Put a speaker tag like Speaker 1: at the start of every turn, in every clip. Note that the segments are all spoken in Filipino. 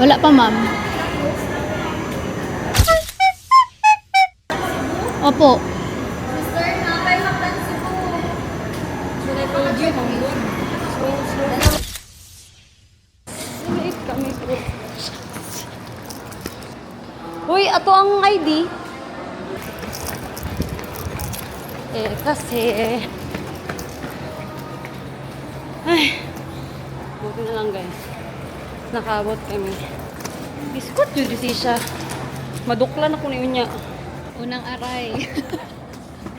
Speaker 1: Wala pa, ma'am. Opo.
Speaker 2: Mister, nakay haktan si po. Sunay po yung hanggun. Maliit kami po. Uy, ato ang ID. Kasi... Ay, buti na lang guys. Nakabot kami. Biskot yun siya. Maduklan ako na yun niya.
Speaker 1: Unang aray.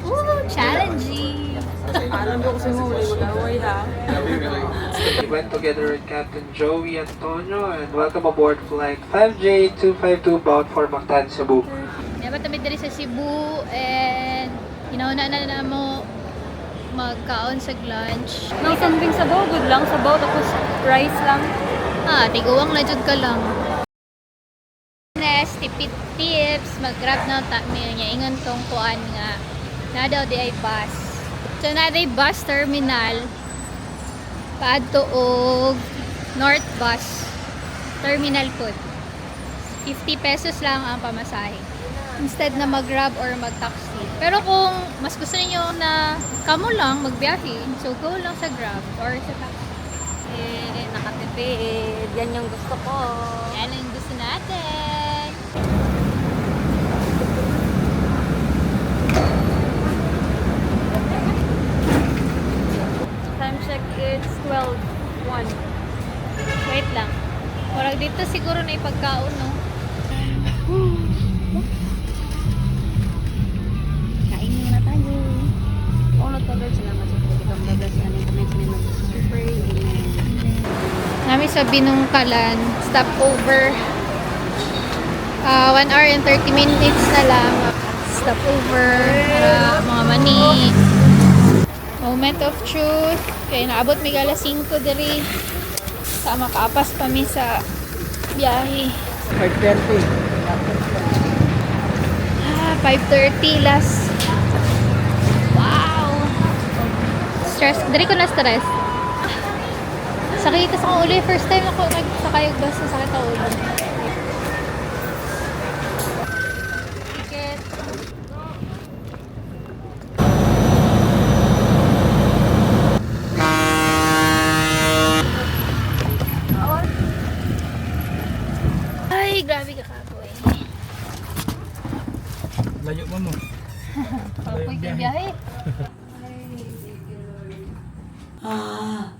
Speaker 1: Ooh, challenging.
Speaker 2: Alam ko kasi mo, wala mag-away ha.
Speaker 3: We went together with Captain Joey Antonio and welcome aboard flight 5J252 bound for Mactan, Cebu.
Speaker 1: Dapat kami diri sa Cebu and inauna na mo magkaon sa lunch.
Speaker 2: Nang something sabaw, good lang. Sabaw, tapos rice lang.
Speaker 1: Tiguwang na jud ka lang. Next, tipid tips, mag-grab na meal niya. Ingon tong kuan nga. Na daw di ay bus. So, na day bus terminal. Paadto og North Bus Terminal Food. 50 pesos lang ang pamasahe. Instead na mag-grab or mag-taxi. Pero kung mas gusto niyo na kamo lang magbiyahe, so go lang sa grab or sa taxi.
Speaker 2: Nakatipid. Yan yung gusto ko.
Speaker 1: Yan ang gusto natin.
Speaker 2: Time check, it's 12:01.
Speaker 1: Wait lang. Parang dito siguro na ipagkaon, no? Kain muna tayo.
Speaker 2: Ono to guys, salamat sa pagkakang bagas. Ano yung comments nila sa super.
Speaker 1: Nami sa Binungkalan, stopover. 1 hour and 30 minutes na lang. Stopover para mga mani. Moment of truth. Kaya naabot may gala 5 diri. Sa makaapas pa mi sa biyahe. 5:30 last. Wow! Stress. Dari ko na stress. Sakit sa akong ulo. First time ako nagsakay yung bus. Sakit ang ulo. Ticket. Ay, grabe ka kapoy.
Speaker 3: Layo mo mo.
Speaker 1: Kapoy ka biyahe.
Speaker 2: Ah,